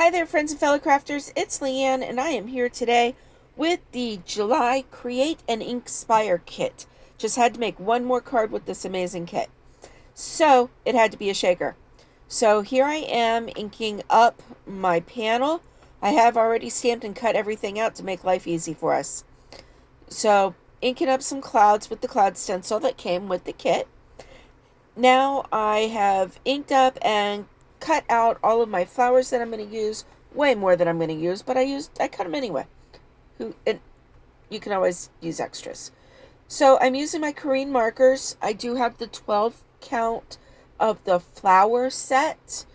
Hi there, friends and fellow crafters. It's LeeAnn, and I am here today with the July Create and INKspire kit. Just had to make one more card with this amazing kit. So, it had to be a shaker. So, here I am inking up my panel. I have already stamped and cut everything out to make life easy for us. So, inking up some clouds with the cloud stencil that came with the kit. Now, I have inked up and cut out all of my flowers that I'm going to use, way more than I'm going to use, but I cut them anyway. And you can always use extras. So I'm using my Korean markers. I do have the 12 count of the flower set,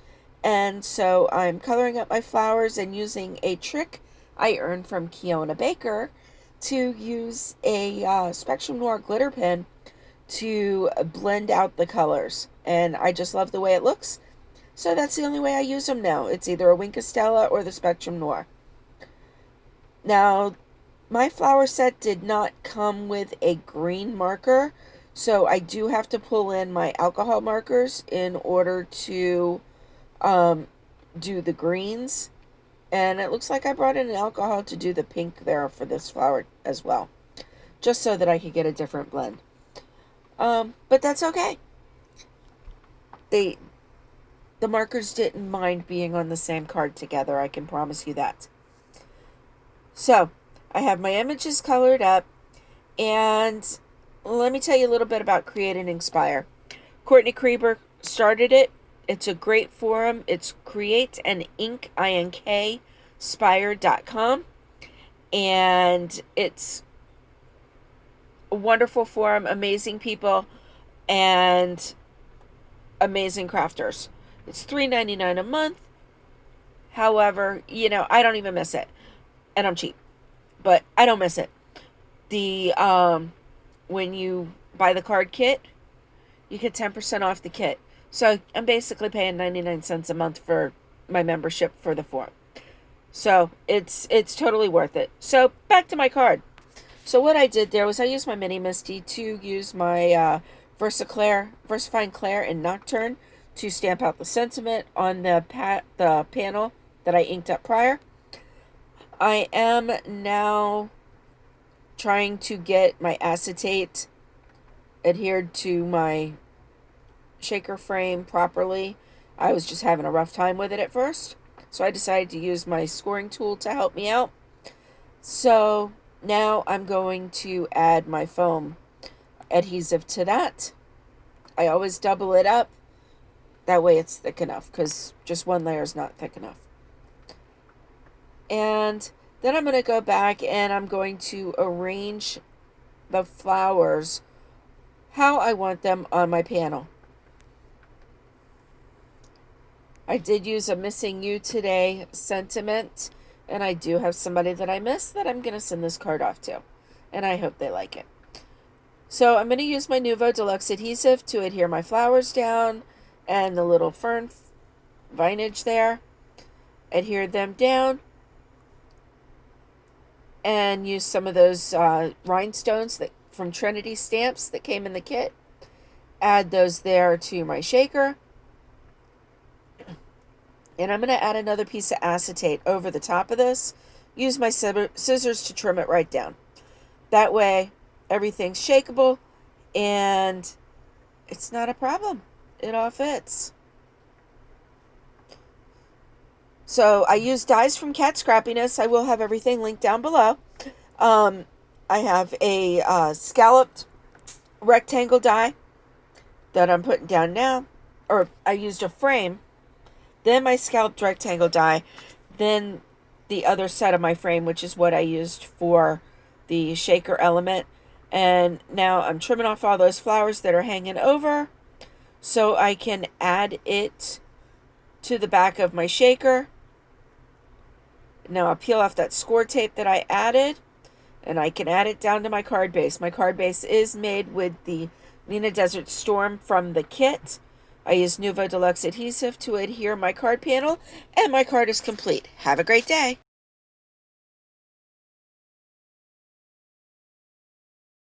and so I'm coloring up my flowers and using a trick I earned from Kiona Baker to use a Spectrum Noir glitter pen to blend out the colors, and I just love the way it looks. So that's the only way I use them now. It's either a Winkastella or the Spectrum Noir. Now, my flower set did not come with a green marker, so I do have to pull in my alcohol markers in order to do the greens. And it looks like I brought in an alcohol to do the pink there for this flower as well, just so that I could get a different blend. But that's okay. The markers didn't mind being on the same card together, I can promise you that. So, I have my images colored up, and let me tell you a little bit about Create and INKspire. Courtney Krieber started it. It's a great forum. It's Create and INKspire.com, and it's a wonderful forum, amazing people, and amazing crafters. It's $3.99 a month. However, I don't even miss it. And I'm cheap. But I don't miss it. When you buy the card kit, you get 10% off the kit. So I'm basically paying 99 cents a month for my membership for the forum. So it's totally worth it. So back to my card. So what I did there was I used my Mini Misty to use my Versifying Clair and Nocturne to stamp out the sentiment on the panel that I inked up prior. I am now trying to get my acetate adhered to my shaker frame properly. I was just having a rough time with it at first, so I decided to use my scoring tool to help me out. So now I'm going to add my foam adhesive to that. I always double it up. That way it's thick enough, because just one layer is not thick enough. And then I'm going to go back and I'm going to arrange the flowers how I want them on my panel. I did use a Missing You Today sentiment, and I do have somebody that I missed that I'm going to send this card off to, and I hope they like it. So I'm going to use my Nuvo Deluxe adhesive to adhere my flowers down and the little fern vinage there. Adhere them down. And use some of those rhinestones from Trinity Stamps that came in the kit. Add those there to my shaker. And I'm going to add another piece of acetate over the top of this. Use my scissors to trim it right down. That way, everything's shakeable, and it's not a problem. It all fits. So I use dies from Cat Scrappiness. I will have everything linked down below. I have a scalloped rectangle die that I'm putting down now. Or I used a frame. Then my scalloped rectangle die. Then the other set of my frame, which is what I used for the shaker element. And now I'm trimming off all those flowers that are hanging over, so I can add it to the back of my shaker. Now I'll peel off that score tape that I added, and I can add it down to my card base. My card base is made with the Nina Desert Storm from the kit. I use Nuvo Deluxe adhesive to adhere my card panel, and my card is complete. Have a great day.